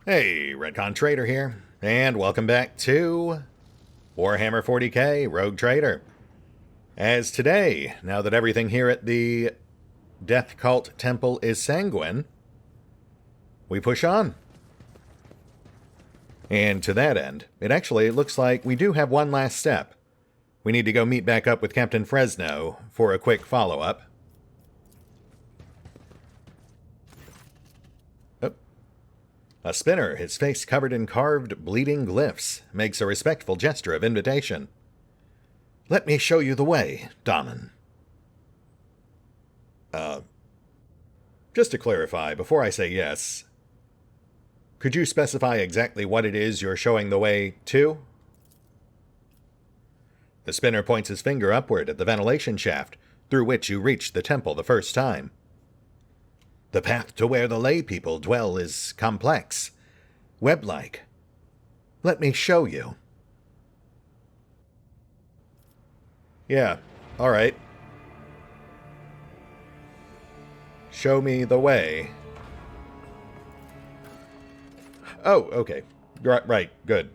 Hey, RetconRaider here, and welcome back to Warhammer 40k Rogue Trader. As today, now that everything here at the Death Cult Temple is sanguine, we push on. And to that end, it actually looks like we do have one last step. We need to go meet back up with Captain Fresno for a quick follow-up. A spinner, his face covered in carved, bleeding glyphs, makes a respectful gesture of invitation. Let me show you the way, Damen. Just to clarify, before I say yes, could you specify exactly what it is you're showing the way to? The spinner points his finger upward at the ventilation shaft, through which you reached the temple the first time. The path to where the lay people dwell is complex, web-like. Let me show you. Yeah, alright. Show me the way. Oh, okay. Right, good.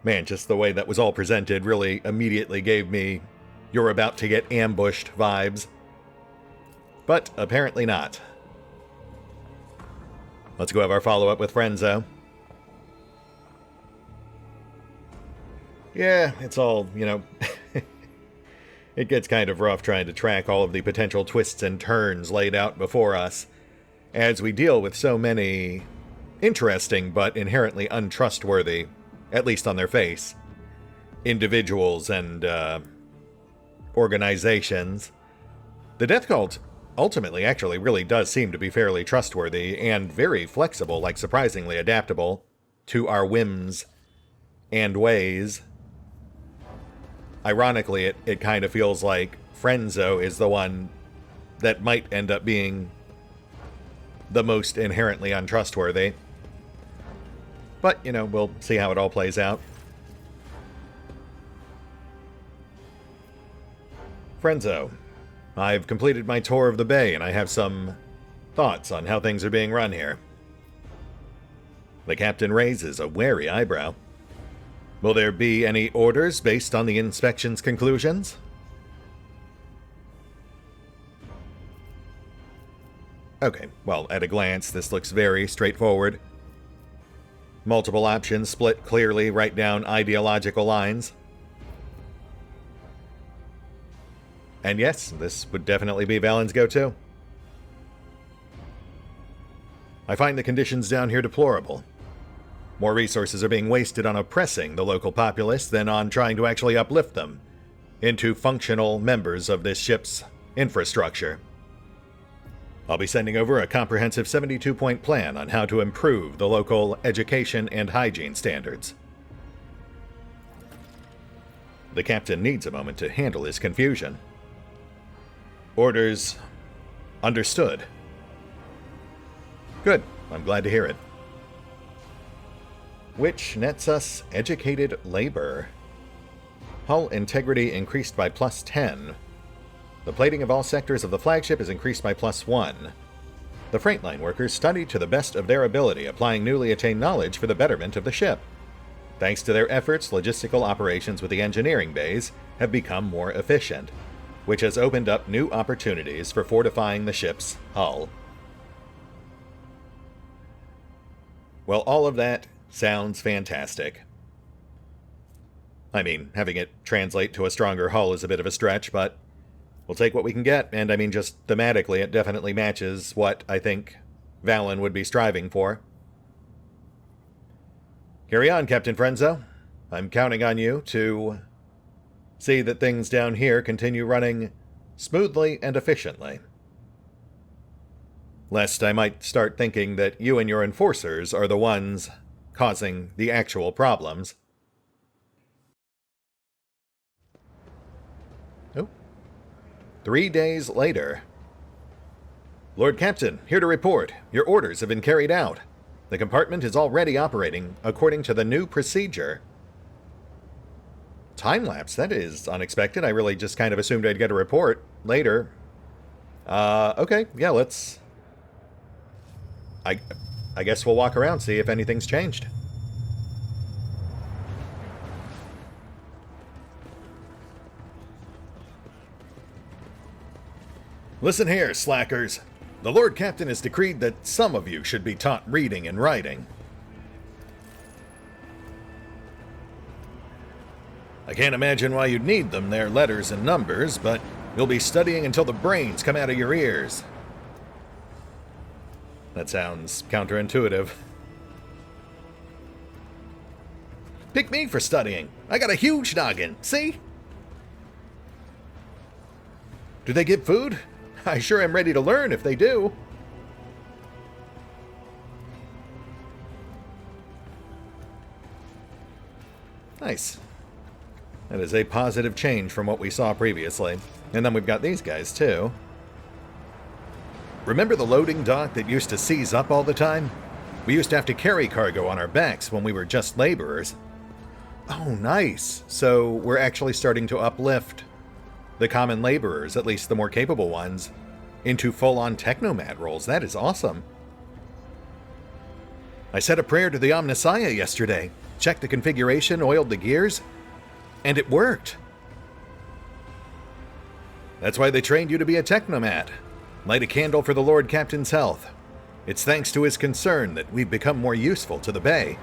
Man, just the way that was all presented really immediately gave me "you're about to get ambushed" vibes. But apparently not. Let's go have our follow-up with Frenzo. Yeah, it's all, it gets kind of rough trying to track all of the potential twists and turns laid out before us, as we deal with so many interesting but inherently untrustworthy, at least on their face, individuals and organizations. The Death Cult ultimately actually really does seem to be fairly trustworthy and very flexible, like surprisingly adaptable to our whims and ways. Ironically, it kind of feels like Frenzo is the one that might end up being the most inherently untrustworthy. But, we'll see how it all plays out. Frenzo, I've completed my tour of the bay, and I have some thoughts on how things are being run here. The captain raises a wary eyebrow. Will there be any orders based on the inspection's conclusions? Okay, well, at a glance, this looks very straightforward. Multiple options split clearly right down ideological lines. And yes, this would definitely be Valen's go-to. I find the conditions down here deplorable. More resources are being wasted on oppressing the local populace than on trying to actually uplift them into functional members of this ship's infrastructure. I'll be sending over a comprehensive 72-point plan on how to improve the local education and hygiene standards. The captain needs a moment to handle his confusion. Orders understood. Good. I'm glad to hear it. Which nets us educated labor. Hull integrity increased by +10. The plating of all sectors of the flagship is increased by +1. The freight line workers studied to the best of their ability, applying newly attained knowledge for the betterment of the ship. Thanks to their efforts, logistical operations with the engineering bays have become more efficient, which has opened up new opportunities for fortifying the ship's hull. Well, all of that sounds fantastic. I mean, having it translate to a stronger hull is a bit of a stretch, but we'll take what we can get, and I mean, just thematically, it definitely matches what I think Valen would be striving for. Carry on, Captain Frenzo. I'm counting on you to see that things down here continue running smoothly and efficiently. Lest I might start thinking that you and your enforcers are the ones causing the actual problems. Oh. 3 days later. Lord Captain, here to report. Your orders have been carried out. The compartment is already operating according to the new procedure. Time-lapse, that is unexpected. I really just kind of assumed I'd get a report later. Okay, yeah, let's... I guess we'll walk around, see if anything's changed. Listen here, slackers. The Lord Captain has decreed that some of you should be taught reading and writing. I can't imagine why you'd need them, their letters and numbers, but you'll be studying until the brains come out of your ears. That sounds counterintuitive. Pick me for studying. I got a huge noggin, see? Do they give food? I sure am ready to learn if they do. Nice. That is a positive change from what we saw previously. And then we've got these guys, too. Remember the loading dock that used to seize up all the time? We used to have to carry cargo on our backs when we were just laborers. Oh, nice. So we're actually starting to uplift the common laborers, at least the more capable ones, into full-on technomad roles. That is awesome. I said a prayer to the Omnissiah yesterday, checked the configuration, oiled the gears, and it worked. That's why they trained you to be a technomad. Light a candle for the Lord Captain's health. It's thanks to his concern that we've become more useful to the Bay.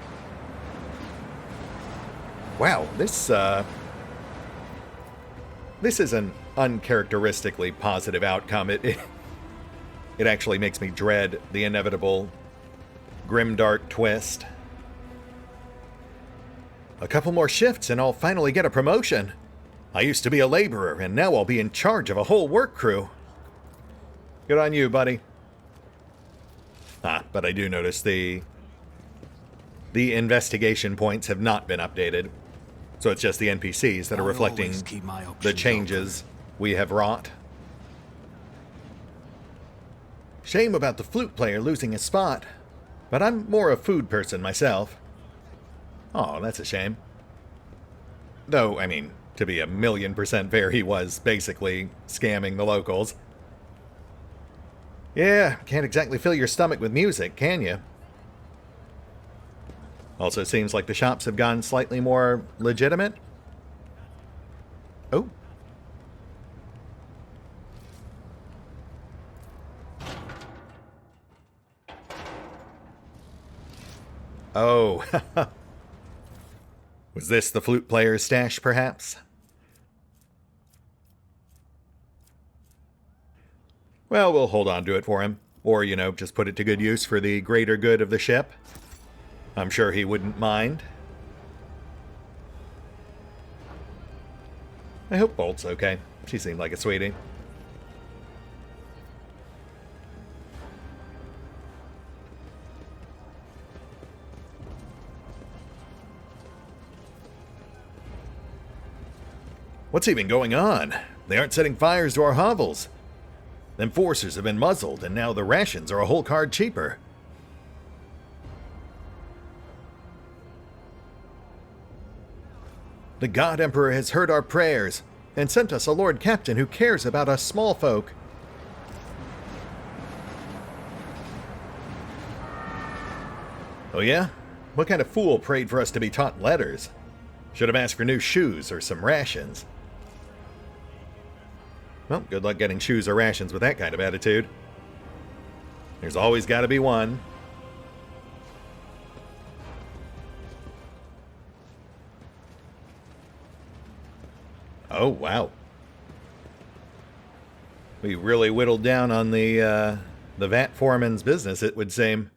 Wow, this is an uncharacteristically positive outcome. It actually makes me dread the inevitable grimdark twist. A couple more shifts and I'll finally get a promotion. I used to be a laborer and now I'll be in charge of a whole work crew. Good on you, buddy. But I do notice the investigation points have not been updated. So it's just the NPCs that are reflecting the changes we have wrought. Shame about the flute player losing his spot, but I'm more a food person myself. Oh, that's a shame. Though, I mean, to be 1,000,000% fair, he was basically scamming the locals. Yeah, can't exactly fill your stomach with music, can you? Also seems like the shops have gone slightly more legitimate. Oh. Oh. Was this the flute player's stash, perhaps? Well, we'll hold on to it for him. Or, you know, just put it to good use for the greater good of the ship. I'm sure he wouldn't mind. I hope Bolt's okay. She seemed like a sweetie. What's even going on? They aren't setting fires to our hovels. Them forcers have been muzzled, and now the rations are a whole card cheaper. The God Emperor has heard our prayers and sent us a Lord Captain who cares about us small folk. Oh yeah? What kind of fool prayed for us to be taught letters? Should have asked for new shoes or some rations. Well, good luck getting shoes or rations with that kind of attitude. There's always got to be one. Oh, wow. We really whittled down on the vat foreman's business, it would seem.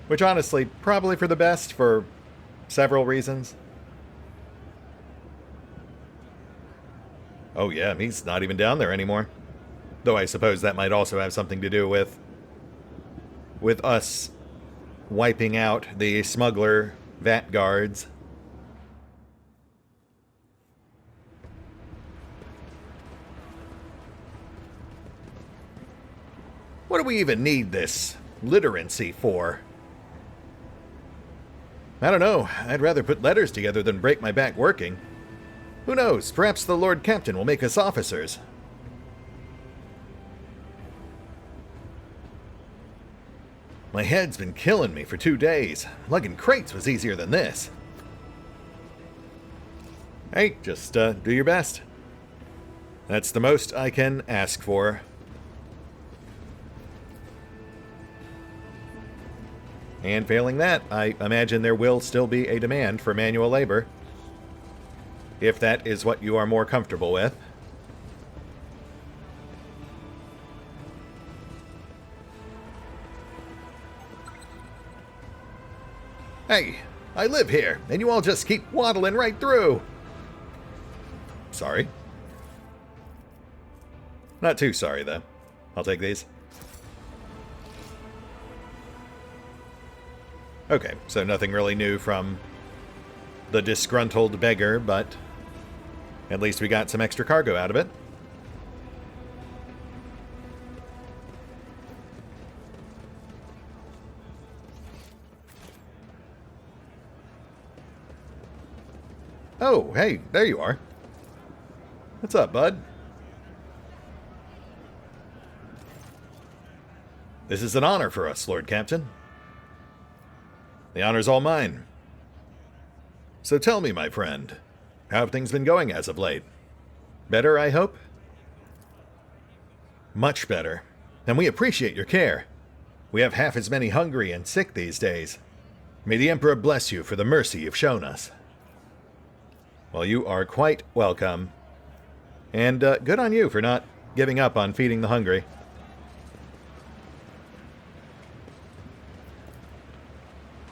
Which, honestly, probably for the best for several reasons. Oh yeah, he's not even down there anymore. Though I suppose that might also have something to do with us wiping out the smuggler vat guards. What do we even need this literacy for? I don't know. I'd rather put letters together than break my back working. Who knows? Perhaps the Lord Captain will make us officers. My head's been killing me for 2 days. Lugging crates was easier than this. Hey, just do your best. That's the most I can ask for. And failing that, I imagine there will still be a demand for manual labor, if that is what you are more comfortable with. Hey, I live here, and you all just keep waddling right through. Sorry. Not too sorry, though. I'll take these. Okay, so nothing really new from the disgruntled beggar, but at least we got some extra cargo out of it. Oh, hey, there you are. What's up, bud? This is an honor for us, Lord Captain. The honor's all mine. So tell me, my friend, how have things been going as of late? Better, I hope? Much better. And we appreciate your care. We have half as many hungry and sick these days. May the Emperor bless you for the mercy you've shown us. Well, you are quite welcome. And good on you for not giving up on feeding the hungry.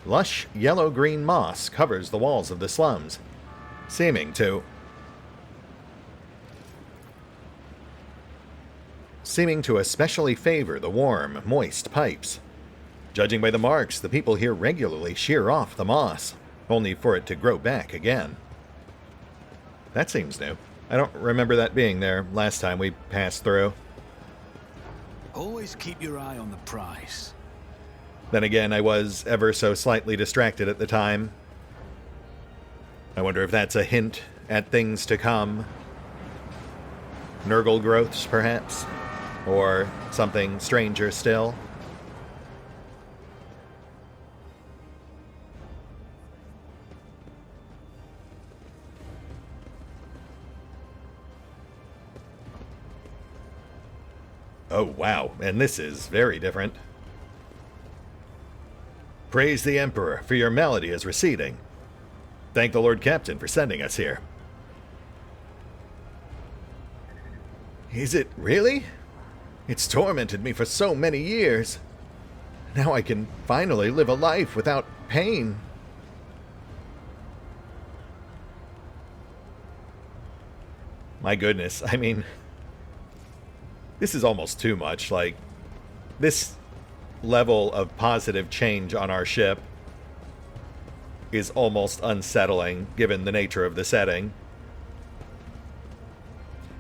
Lush yellow-green moss covers the walls of the slums, seeming to especially favor the warm, moist pipes. Judging by the marks, the people here regularly shear off the moss, only for it to grow back again. That seems new. I don't remember that being there last time we passed through. Always keep your eye on the prize. Then again, I was ever so slightly distracted at the time. I wonder if that's a hint at things to come. Nurgle growths, perhaps? Or something stranger still? Oh, wow, and this is very different. Praise the Emperor, for your malady is receding. Thank the Lord Captain for sending us here. Is it really? It's tormented me for so many years. Now I can finally live a life without pain. My goodness, I mean, this is almost too much. Like, this level of positive change on our ship is almost unsettling, given the nature of the setting.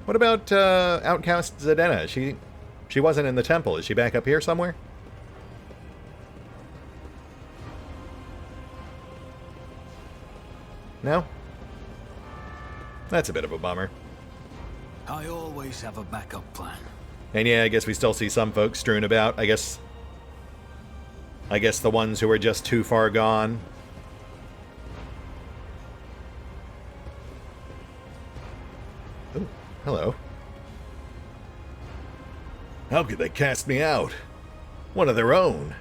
What about Outcast Zadena? She wasn't in the temple. Is she back up here somewhere? No? That's a bit of a bummer. I always have a backup plan. And yeah, I guess we still see some folks strewn about. I guess the ones who are just too far gone. Oh, hello. How could they cast me out? One of their own.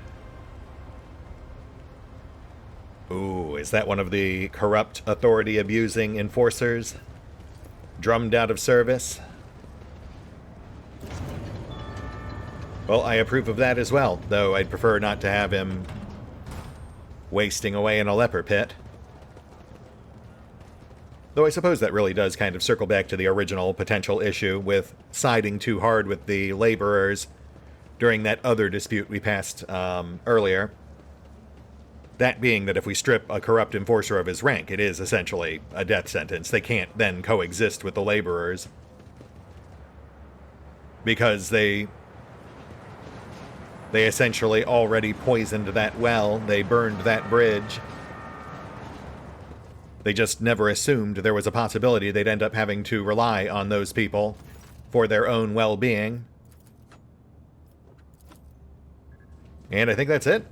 Ooh, is that one of the corrupt, authority-abusing enforcers? Drummed out of service? Well, I approve of that as well, though I'd prefer not to have him wasting away in a leper pit. Though I suppose that really does kind of circle back to the original potential issue with siding too hard with the laborers during that other dispute we passed earlier. That being that if we strip a corrupt enforcer of his rank, it is essentially a death sentence. They can't then coexist with the laborers. Because they essentially already poisoned that well. They burned that bridge. They just never assumed there was a possibility they'd end up having to rely on those people for their own well-being. And I think that's it.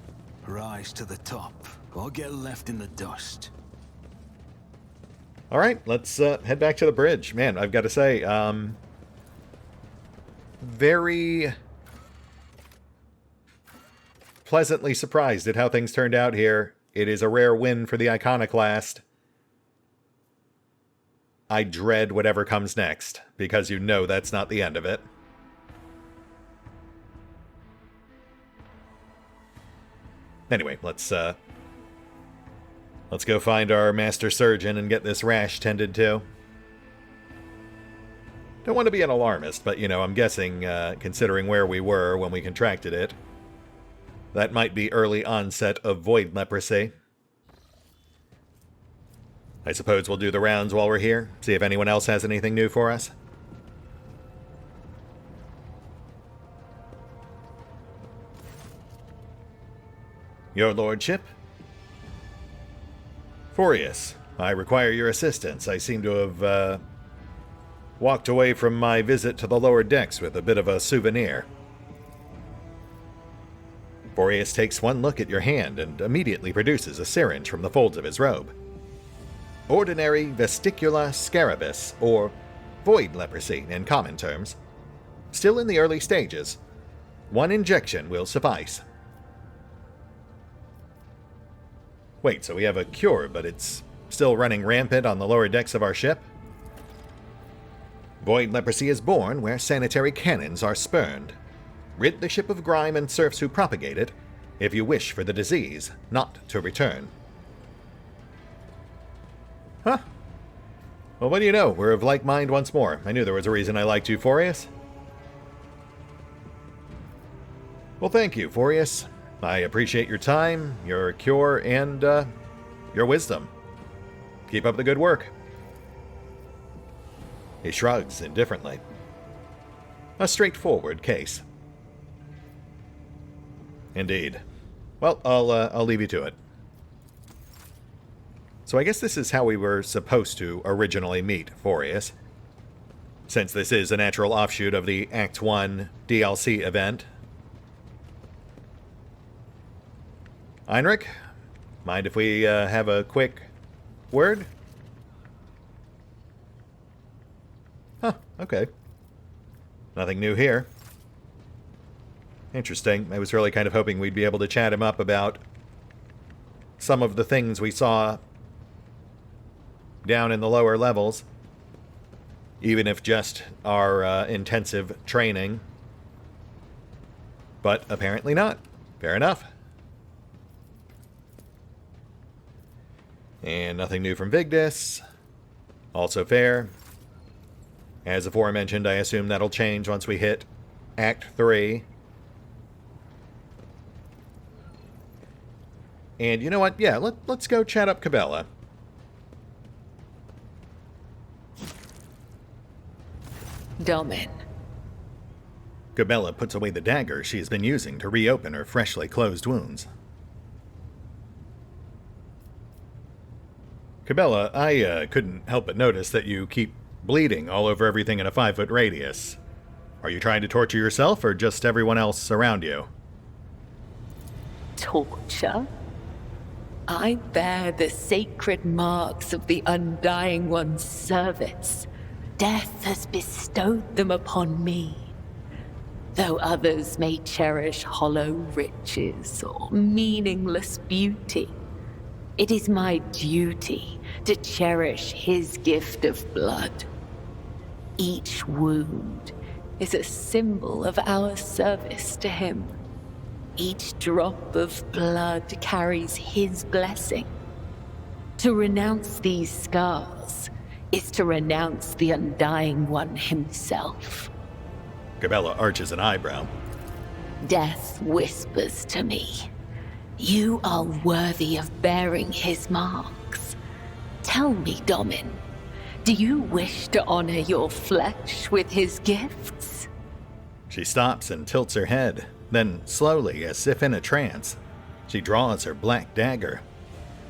Rise to the top, or get left in the dust. All right, let's head back to the bridge. Man, I've got to say, very pleasantly surprised at how things turned out here. It is a rare win for the Iconoclast. I dread whatever comes next, because you know that's not the end of it. Anyway, let's go find our master surgeon and get this rash tended to. Don't want to be an alarmist, but, you know, I'm guessing, considering where we were when we contracted it, that might be early onset of void leprosy. I suppose we'll do the rounds while we're here, see if anyone else has anything new for us. Your lordship? Furious, I require your assistance. I seem to have, walked away from my visit to the lower decks with a bit of a souvenir. Furious takes one look at your hand and immediately produces a syringe from the folds of his robe. Ordinary vesticula scarabus, or void leprosy in common terms. Still in the early stages. One injection will suffice. Wait, so we have a cure, but it's still running rampant on the lower decks of our ship? Void leprosy is born where sanitary cannons are spurned. Rid the ship of grime and serfs who propagate it, if you wish for the disease not to return. Huh. Well, what do you know? We're of like mind once more. I knew there was a reason I liked you, Furious. Well, thank you, Furious. I appreciate your time, your cure, and, your wisdom. Keep up the good work. He shrugs indifferently. A straightforward case. Indeed. Well, I'll leave you to it. So I guess this is how we were supposed to originally meet Furious. Since this is a natural offshoot of the Act 1 DLC event. Heinrich, mind if we have a quick word? Huh, okay. Nothing new here. Interesting. I was really kind of hoping we'd be able to chat him up about some of the things we saw down in the lower levels. Even if just our intensive training. But apparently not. Fair enough. And nothing new from Vigdis. Also fair. As aforementioned, I assume that'll change once we hit Act 3. And you know what? Yeah, let's go chat up Cabela. Domin. Cabela puts away the dagger she has been using to reopen her freshly closed wounds. Cabela, I couldn't help but notice that you keep bleeding all over everything in a 5-foot radius. Are you trying to torture yourself or just everyone else around you? Torture? I bear the sacred marks of the Undying One's service. Death has bestowed them upon me. Though others may cherish hollow riches or meaningless beauty, it is my duty to cherish his gift of blood. Each wound is a symbol of our service to him. Each drop of blood carries his blessing. To renounce these scars is to renounce the Undying One himself. Cabela arches an eyebrow. Death whispers to me, "You are worthy of bearing his marks." Tell me, Domin, do you wish to honor your flesh with his gifts? She stops and tilts her head. Then, slowly, as if in a trance, she draws her black dagger.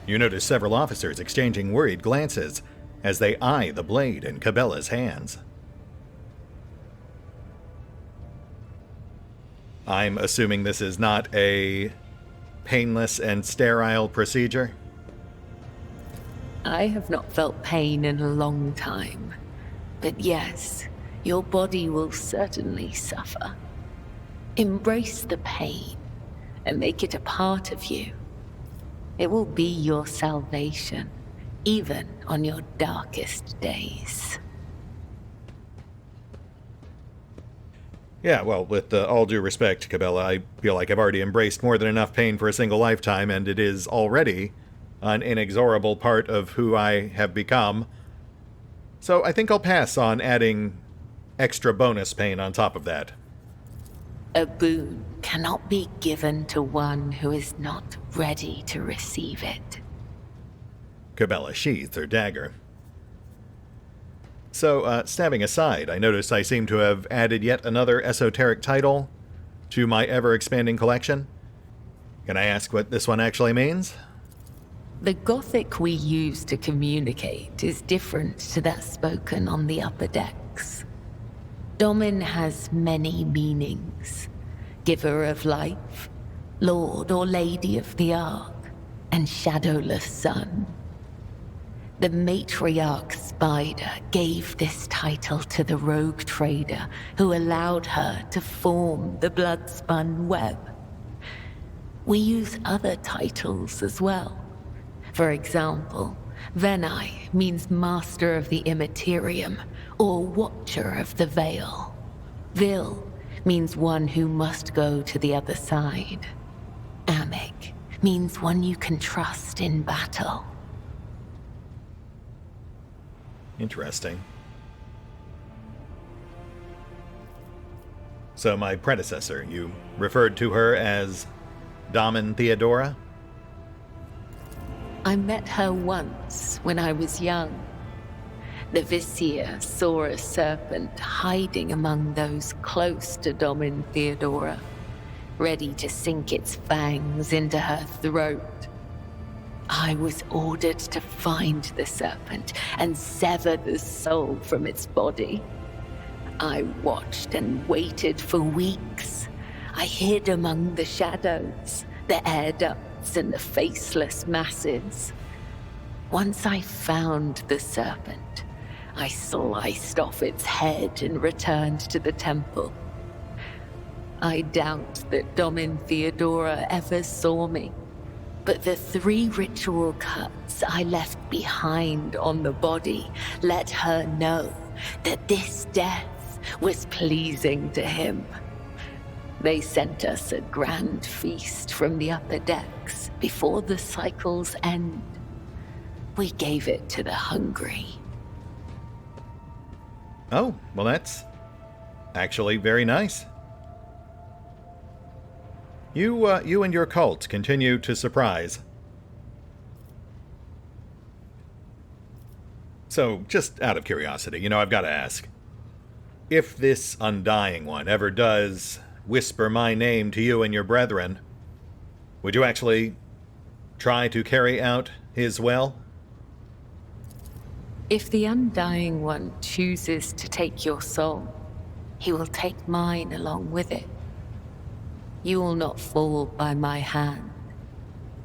You notice several officers exchanging worried glances as they eye the blade in Cabela's hands. I'm assuming this is not a painless and sterile procedure? I have not felt pain in a long time. But yes, your body will certainly suffer. Embrace the pain and make it a part of you. It will be your salvation, even on your darkest days. Yeah, well, with all due respect, Cabela, I feel like I've already embraced more than enough pain for a single lifetime, and it is already an inexorable part of who I have become. So I think I'll pass on adding extra bonus pain on top of that. A boon cannot be given to one who is not ready to receive it. Cabela sheathed her dagger. So, stabbing aside, I notice I seem to have added yet another esoteric title to my ever-expanding collection. Can I ask what this one actually means? The Gothic we use to communicate is different to that spoken on the upper decks. Domin has many meanings. Giver of life, Lord or Lady of the Ark, and Shadowless Sun. The matriarch Spider gave this title to the rogue trader who allowed her to form the blood-spun web. We use other titles as well. For example, Venai means Master of the Immaterium, or Watcher of the Veil. Vil means one who must go to the other side. Amic means one you can trust in battle. Interesting. So my predecessor, you referred to her as Damen Theodora? I met her once when I was young. The Vizier saw a serpent hiding among those close to Domin Theodora, ready to sink its fangs into her throat. I was ordered to find the serpent and sever the soul from its body. I watched and waited for weeks. I hid among the shadows, the air ducts and the faceless masses. Once I found the serpent, I sliced off its head and returned to the temple. I doubt that Domin Theodora ever saw me. But the 3 ritual cuts I left behind on the body let her know that this death was pleasing to him. They sent us a grand feast from the upper decks before the cycle's end. We gave it to the hungry. Oh, well that's actually very nice. You and your cult continue to surprise. So, just out of curiosity, I've got to ask. If this Undying One ever does whisper my name to you and your brethren, would you actually try to carry out his will? If the Undying One chooses to take your soul, he will take mine along with it. You will not fall by my hand,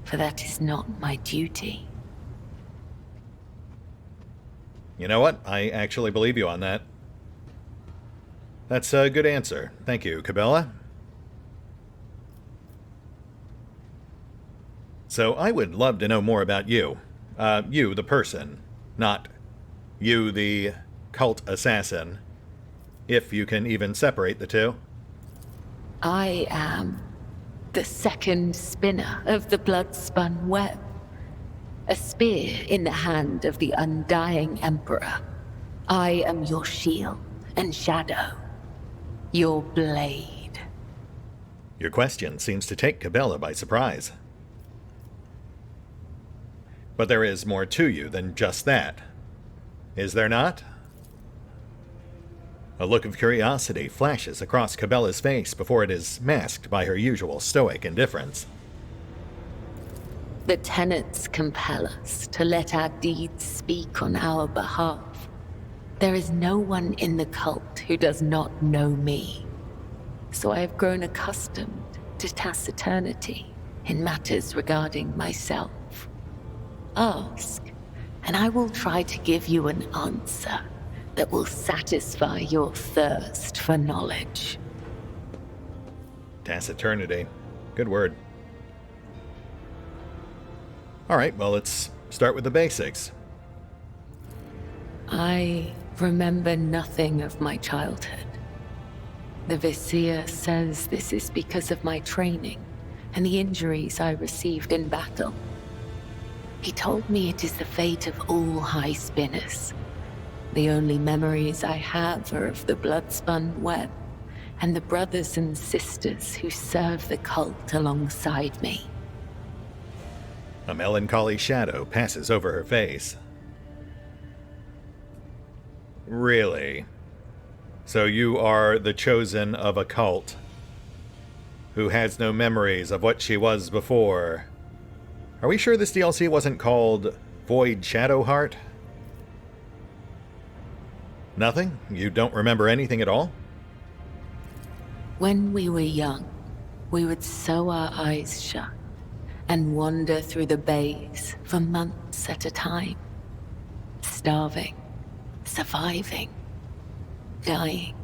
for that is not my duty. You know what? I actually believe you on that. That's a good answer. Thank you, Cabela. So I would love to know more about you. You, the person, not you, the cult assassin, if you can even separate the two. I am the second spinner of the blood-spun web. A spear in the hand of the Undying Emperor. I am your shield and shadow. Your blade. Your question seems to take Cabela by surprise. But there is more to you than just that. Is there not? A look of curiosity flashes across Cabela's face before it is masked by her usual stoic indifference. The tenets compel us to let our deeds speak on our behalf. There is no one in the cult who does not know me. so I have grown accustomed to taciturnity in matters regarding myself. Ask, and I will try to give you an answer that will satisfy your thirst for knowledge. Taciturnity. Good word. Alright, well, let's start with the basics. I remember nothing of my childhood. The Vizier says this is because of my training and the injuries I received in battle. He told me it is the fate of all high spinners. The only memories I have are of the blood-spun web and the brothers and sisters who serve the cult alongside me. A melancholy shadow passes over her face. Really? So you are the chosen of a cult who has no memories of what she was before. Are we sure this DLC wasn't called Void Shadowheart? Nothing? You don't remember anything at all? When we were young, we would sew our eyes shut and wander through the bays for months at a time. Starving, surviving, dying.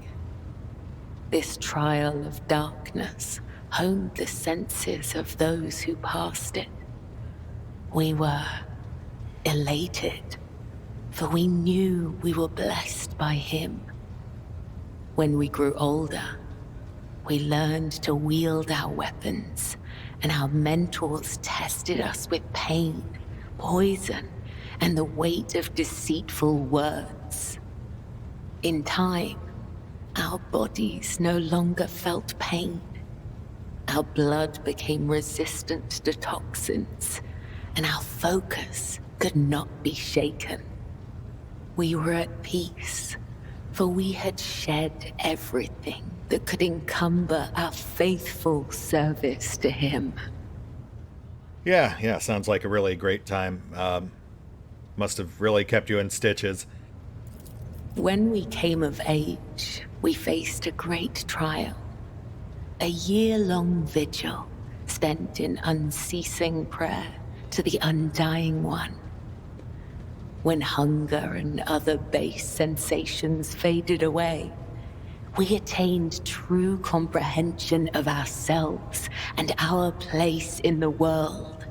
This trial of darkness honed the senses of those who passed it. We were elated, for we knew we were blessed by him. When we grew older, we learned to wield our weapons, and our mentors tested us with pain, poison, and the weight of deceitful words. In time, our bodies no longer felt pain. Our blood became resistant to toxins, and our focus could not be shaken. We were at peace, for we had shed everything that could encumber our faithful service to him. Yeah, sounds like a really great time. Must have really kept you in stitches. When we came of age, we faced a great trial. A year-long vigil spent in unceasing prayer to the Undying One. When hunger and other base sensations faded away, we attained true comprehension of ourselves and our place in the world.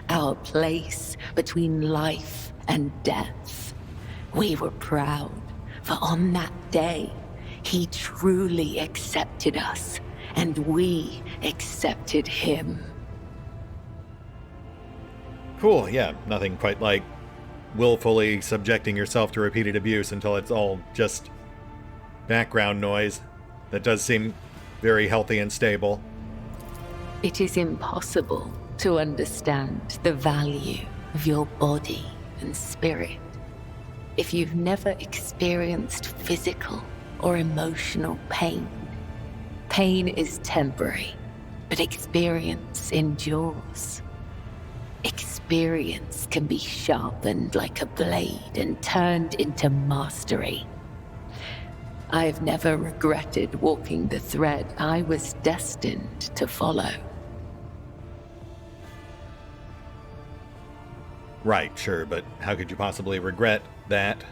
Our place between life and death. We were proud, for on that day, he truly accepted us, and we accepted him. Cool, yeah, nothing quite like willfully subjecting yourself to repeated abuse until it's all just background noise. That does seem very healthy and stable. It is impossible to understand the value of your body and spirit if you've never experienced physical or emotional pain. Pain is temporary, but experience endures. Experience can be sharpened like a blade and turned into mastery. I've never regretted walking the thread I was destined to follow. Right, sure, but how could you possibly regret that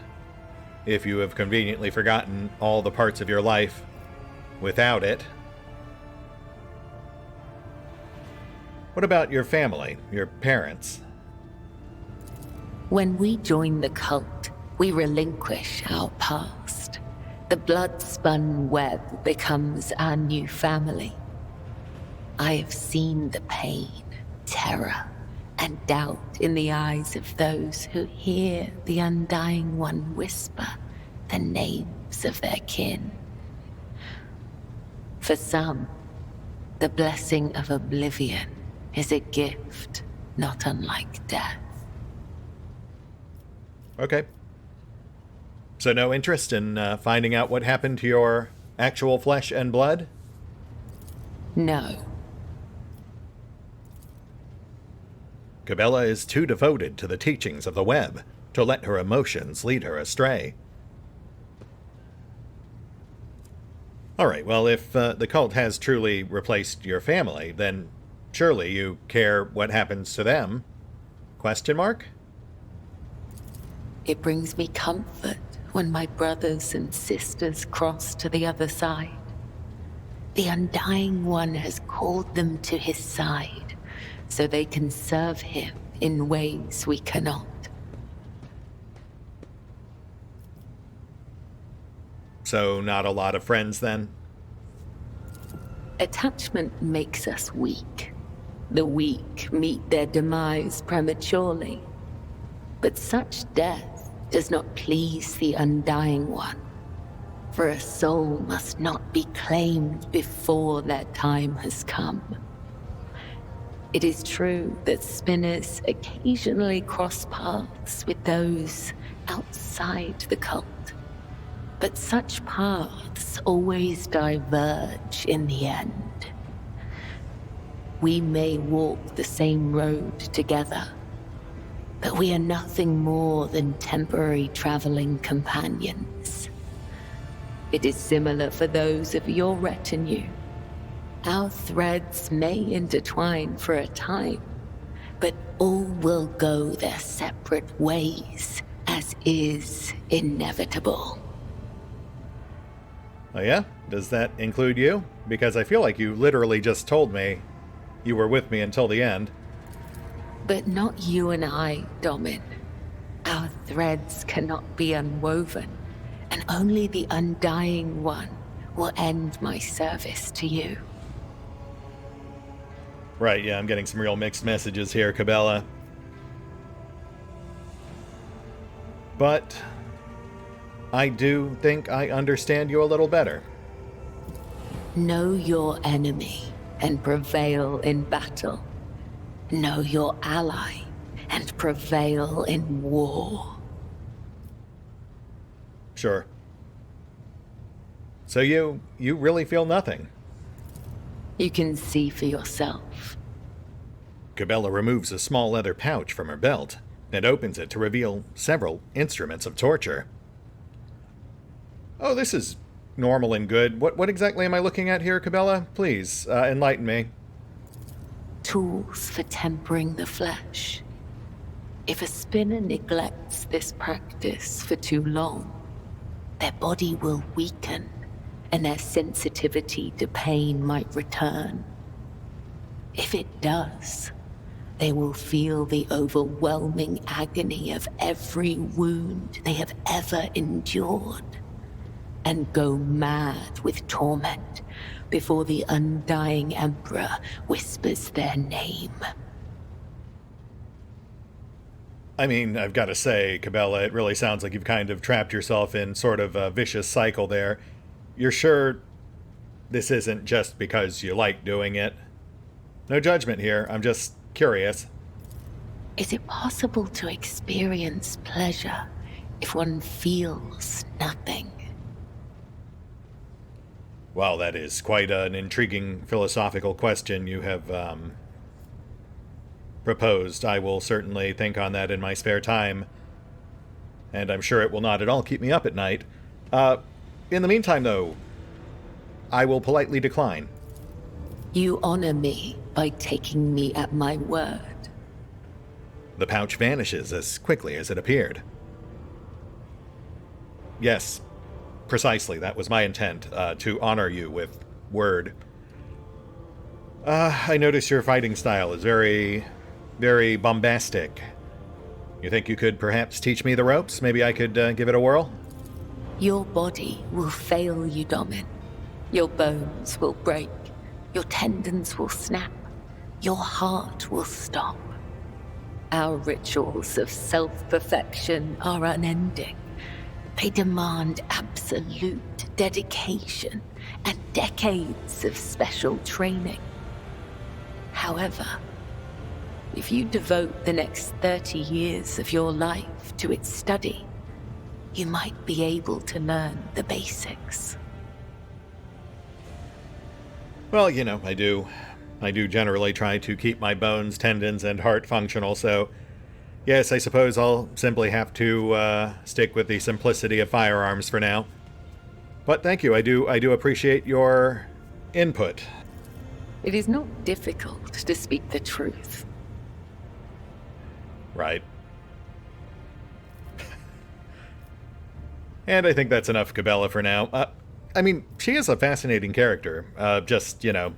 if you have conveniently forgotten all the parts of your life without it? What about your family, your parents? When we join the cult, we relinquish our past. The blood-spun web becomes our new family. I have seen the pain, terror, and doubt in the eyes of those who hear the Undying One whisper the names of their kin. For some, the blessing of oblivion is a gift not unlike death. Okay. So no interest in finding out what happened to your actual flesh and blood? No. Cabela is too devoted to the teachings of the web to let her emotions lead her astray. Alright, well, if the cult has truly replaced your family, then surely you care what happens to them? Question mark? It brings me comfort when my brothers and sisters cross to the other side. The Undying One has called them to his side, so they can serve him in ways we cannot. So not a lot of friends, then? Attachment makes us weak. The weak meet their demise prematurely. But such death does not please the Undying One, for a soul must not be claimed before their time has come. It is true that spinners occasionally cross paths with those outside the cult, but such paths always diverge in the end. We may walk the same road together, but we are nothing more than temporary traveling companions. It is similar for those of your retinue. Our threads may intertwine for a time, but all will go their separate ways, as is inevitable. Oh yeah? Does that include you? Because I feel like you literally just told me you were with me until the end. But not you and I, Domin. Our threads cannot be unwoven, and only the Undying One will end my service to you. Right, yeah, I'm getting some real mixed messages here, Cabela. But I do think I understand you a little better. Know your enemy and prevail in battle. Know your ally and prevail in war. Sure. So you really feel nothing? You can see for yourself. Cabela removes a small leather pouch from her belt and opens it to reveal several instruments of torture. Oh, this is normal and good. What exactly am I looking at here, Cabela? Please, enlighten me. Tools for tempering the flesh. If a spinner neglects this practice for too long, their body will weaken and their sensitivity to pain might return. If it does, they will feel the overwhelming agony of every wound they have ever endured and go mad with torment before the Undying Emperor whispers their name. I mean, I've got to say, Cabela, it really sounds like you've kind of trapped yourself in sort of a vicious cycle there. You're sure this isn't just because you like doing it? No judgment here, I'm just curious. Is it possible to experience pleasure if one feels nothing? Well, that is quite an intriguing philosophical question you have proposed. I will certainly think on that in my spare time, and I'm sure it will not at all keep me up at night. In the meantime, though, I will politely decline. You honor me by taking me at my word. The pouch vanishes as quickly as it appeared. Yes, precisely, that was my intent, to honor you with word. I notice your fighting style is very, very bombastic. You think you could perhaps teach me the ropes? Maybe I could give it a whirl? Your body will fail you, Domin. Your bones will break. Your tendons will snap. Your heart will stop. Our rituals of self-perfection are unending. They demand absolute dedication and decades of special training. However, if you devote the next 30 years of your life to its study, you might be able to learn the basics. Well, you know, I do generally try to keep my bones, tendons, and heart functional, so yes, I suppose I'll simply have to stick with the simplicity of firearms for now. But thank you, I do appreciate your input. It is not difficult to speak the truth. Right. And I think that's enough Cabela for now. I mean, she is a fascinating character. Just, you know,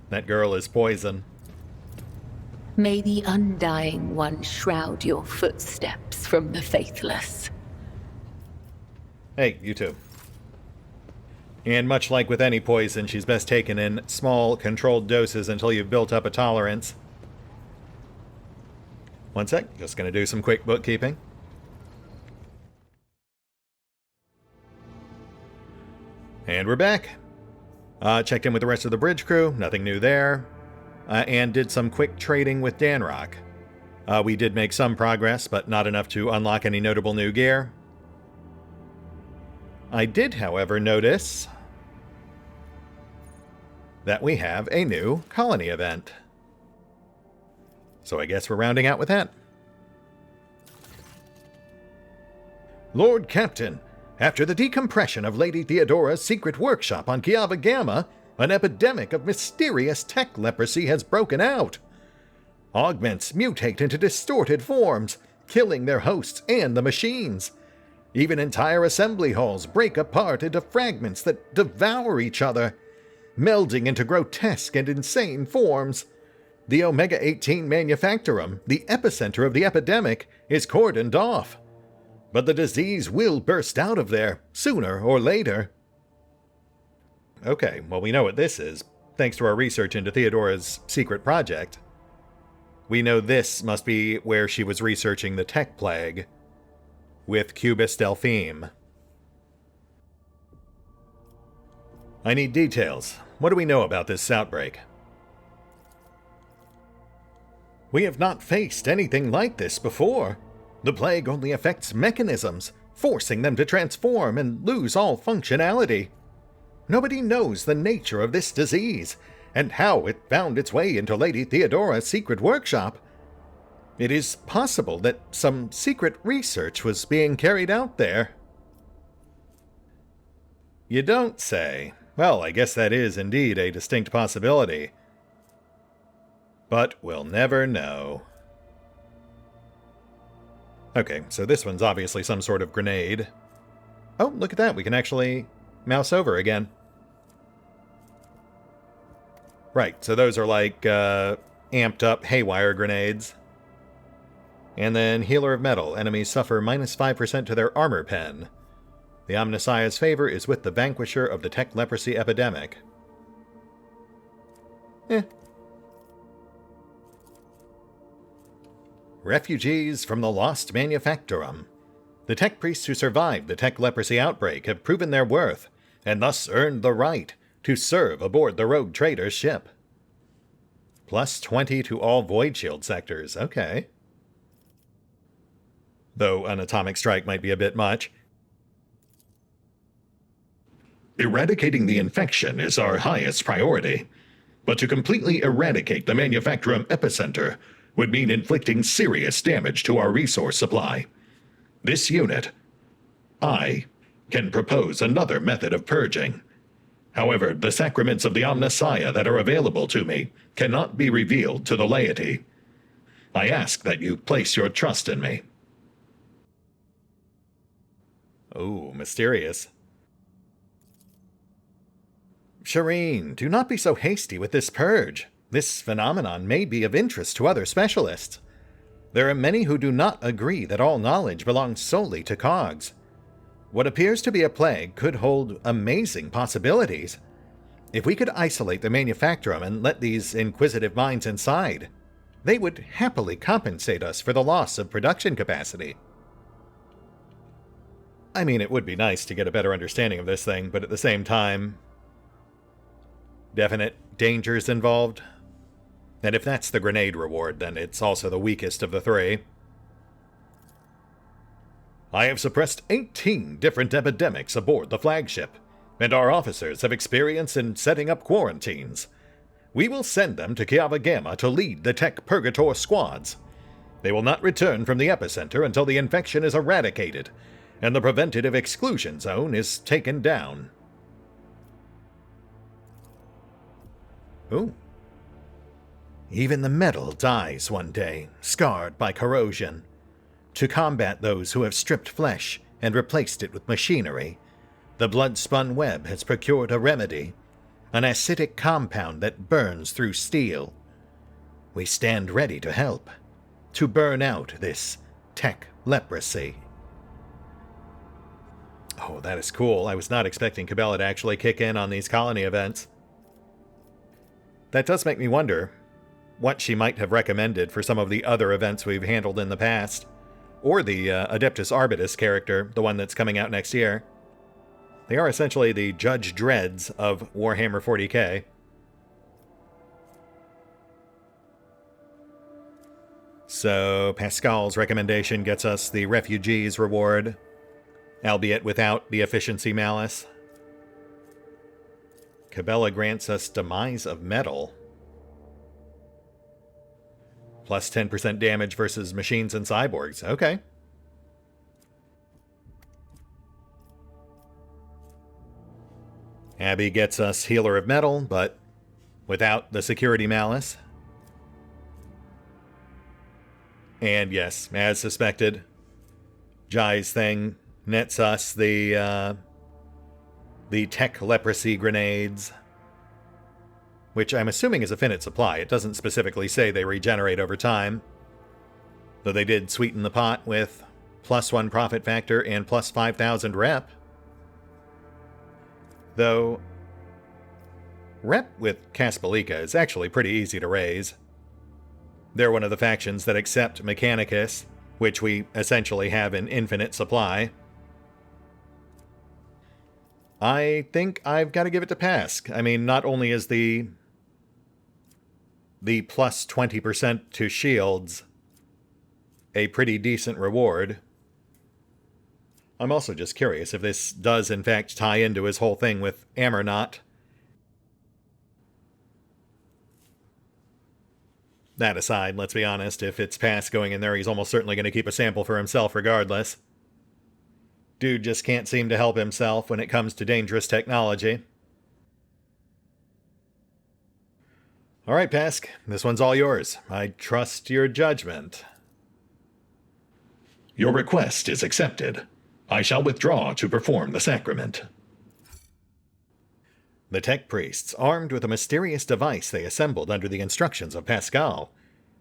that girl is poison. May the Undying One shroud your footsteps from the faithless. Hey, you too. And much like with any poison, she's best taken in small, controlled doses until you've built up a tolerance. One sec, just gonna do some quick bookkeeping. And we're back. Checked in with the rest of the bridge crew, nothing new there. And did some quick trading with Danrock. We did make some progress, but not enough to unlock any notable new gear. I did, however, notice that we have a new colony event. So I guess we're rounding out with that. Lord Captain, after the decompression of Lady Theodora's secret workshop on Kiava Gamma, an epidemic of mysterious tech leprosy has broken out. Augments mutate into distorted forms, killing their hosts and the machines. Even entire assembly halls break apart into fragments that devour each other, melding into grotesque and insane forms. The Omega-18 Manufactorum, the epicenter of the epidemic, is cordoned off. But the disease will burst out of there, sooner or later. Okay, well we know what this is, thanks to our research into Theodora's secret project. We know this must be where she was researching the tech plague with Cubus Delphine. I need details. What do we know about this outbreak? We have not faced anything like this before. The plague only affects mechanisms, forcing them to transform and lose all functionality. Nobody knows the nature of this disease, and how it found its way into Lady Theodora's secret workshop. It is possible that some secret research was being carried out there. You don't say. Well, I guess that is indeed a distinct possibility. But we'll never know. Okay, so this one's obviously some sort of grenade. Oh, look at that, we can actually mouse over again. Right, so those are like amped up haywire grenades. And then Healer of Metal. Enemies suffer -5% to their armor pen. The Omnissiah's favor is with the vanquisher of the tech leprosy epidemic. Refugees from the Lost Manufactorum. The tech priests who survived the tech leprosy outbreak have proven their worth, and thus earned the right to serve aboard the rogue trader's ship. +20 to all Void Shield sectors, okay. Though an atomic strike might be a bit much. Eradicating the infection is our highest priority, but to completely eradicate the Manufactorum epicenter would mean inflicting serious damage to our resource supply. This unit, I, can propose another method of purging. However, the sacraments of the Omnissiah that are available to me cannot be revealed to the laity. I ask that you place your trust in me. Oh, mysterious. Shireen, do not be so hasty with this purge. This phenomenon may be of interest to other specialists. There are many who do not agree that all knowledge belongs solely to cogs. What appears to be a plague could hold amazing possibilities. If we could isolate the Manufactorum and let these inquisitive minds inside, they would happily compensate us for the loss of production capacity. I mean, it would be nice to get a better understanding of this thing, but at the same time, definite dangers involved. And if that's the grenade reward, then it's also the weakest of the three. I have suppressed 18 different epidemics aboard the flagship, and our officers have experience in setting up quarantines. We will send them to Kiava Gamma to lead the Tech Purgator squads. They will not return from the epicenter until the infection is eradicated, and the preventative exclusion zone is taken down. Ooh. Even the metal dies one day, scarred by corrosion. To combat those who have stripped flesh and replaced it with machinery, the blood-spun web has procured a remedy, an acidic compound that burns through steel. We stand ready to help, to burn out this tech leprosy. Oh, that is cool. I was not expecting Cabela to actually kick in on these colony events. That does make me wonder what she might have recommended for some of the other events we've handled in the past. Or the Adeptus Arbitus character, the one that's coming out next year. They are essentially the Judge Dreads of Warhammer 40k. So, Pascal's recommendation gets us the Refugees reward, albeit without the Efficiency Malice. Cabela grants us Demise of Metal. Plus 10% damage versus machines and cyborgs. Okay. Abby gets us Healer of Metal, but without the Security Malice. And yes, as suspected, Jai's thing nets us the Tech Leprosy grenades, which I'm assuming is a finite supply. It doesn't specifically say they regenerate over time, though they did sweeten the pot with +1 profit factor and plus 5,000 rep. Though, rep with Caspelica is actually pretty easy to raise. They're one of the factions that accept Mechanicus, which we essentially have in infinite supply. I think I've got to give it to Pask. I mean, not only is the plus 20% to shields a pretty decent reward, I'm also just curious if this does in fact tie into his whole thing with Ammernaut. That aside, let's be honest, if it's Pask going in there, he's almost certainly going to keep a sample for himself regardless. Dude just can't seem to help himself when it comes to dangerous technology. Alright, Pask, this one's all yours. I trust your judgment. Your request is accepted. I shall withdraw to perform the sacrament. The tech priests, armed with a mysterious device they assembled under the instructions of Pascal,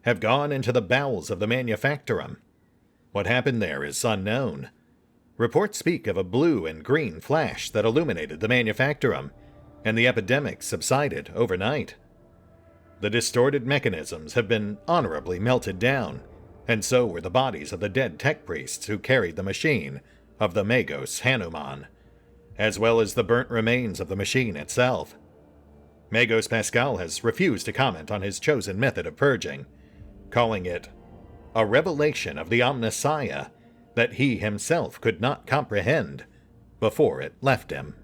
have gone into the bowels of the Manufactorum. What happened there is unknown. Reports speak of a blue and green flash that illuminated the Manufactorum, and the epidemic subsided overnight. The distorted mechanisms have been honorably melted down, and so were the bodies of the dead tech priests who carried the machine of the Magos Hanuman, as well as the burnt remains of the machine itself. Magos Pascal has refused to comment on his chosen method of purging, calling it a revelation of the Omnissiah that he himself could not comprehend before it left him.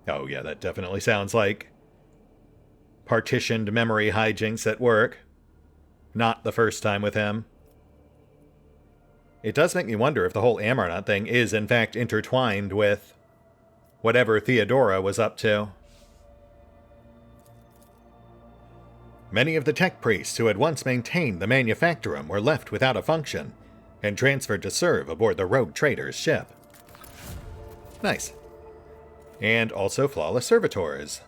Oh yeah, that definitely sounds like partitioned memory hijinks at work. Not the first time with him. It does make me wonder if the whole Ammernaut thing is in fact intertwined with whatever Theodora was up to. Many of the tech priests who had once maintained the Manufactorum were left without a function and transferred to serve aboard the rogue trader's ship. Nice. And also flawless servitors,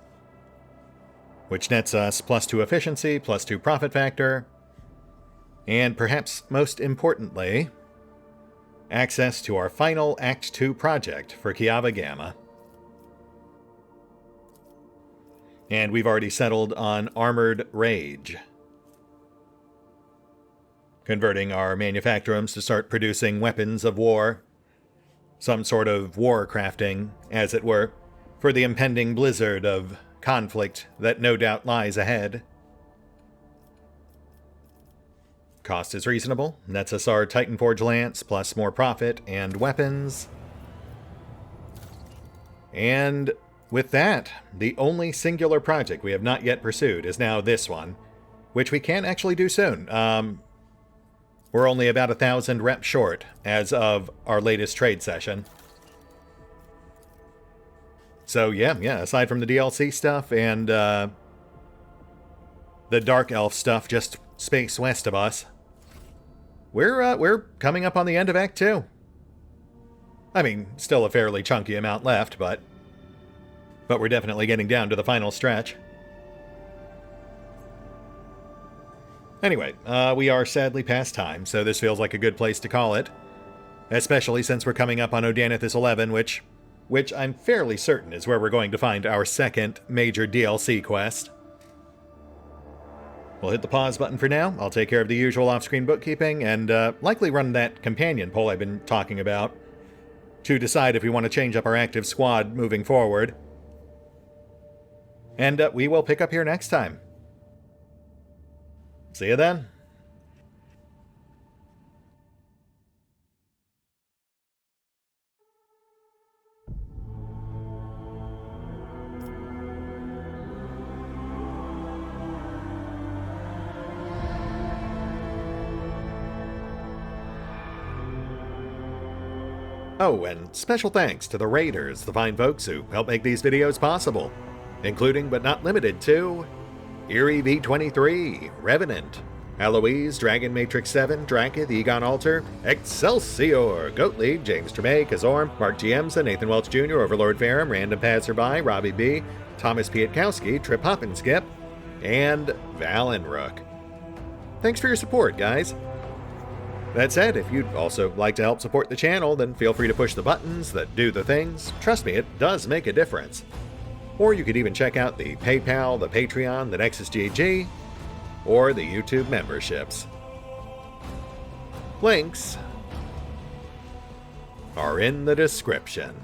which nets us +2 efficiency, +2 profit factor, and perhaps most importantly, access to our final Act 2 project for Kiava Gamma. And we've already settled on Armored Rage, converting our Manufactorums to start producing weapons of war, some sort of war crafting, as it were, for the impending blizzard of conflict that no doubt lies ahead. Cost is reasonable, nets us our Titanforge Lance, plus more profit and weapons. And with that, the only singular project we have not yet pursued is now this one, which we can actually do soon. We're We're only about 1,000 reps short as of our latest trade session. So yeah, aside from the DLC stuff and the Dark Elf stuff just space west of us, we're coming up on the end of Act 2. I mean, still a fairly chunky amount left, but we're definitely getting down to the final stretch. Anyway, we are sadly past time, so this feels like a good place to call it. Especially since we're coming up on Odanithus 11, which I'm fairly certain is where we're going to find our second major DLC quest. We'll hit the pause button for now. I'll take care of the usual off-screen bookkeeping, and likely run that companion poll I've been talking about to decide if we want to change up our active squad moving forward. And we will pick up here next time. See you then. Oh, and special thanks to the Raiders, the fine folks who help make these videos possible, including but not limited to Eerie V23, Revenant, Alois, Dragon Matrix 7, Drakiith, EgonAlter, Exsellsior, Gottlieb, James Trimmier, Kazorm, Mark Giemza, Nathan Welch Jr., OverlordPherom, RandomPassrby, RobbyB, Tomasz Piątkowski, Triphoppenskip, and Valinrook. Thanks for your support, guys. That said, if you'd also like to help support the channel, then feel free to push the buttons that do the things. Trust me, it does make a difference. Or you could even check out the PayPal, the Patreon, the Nexus GG, or the YouTube memberships. Links are in the description.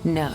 No.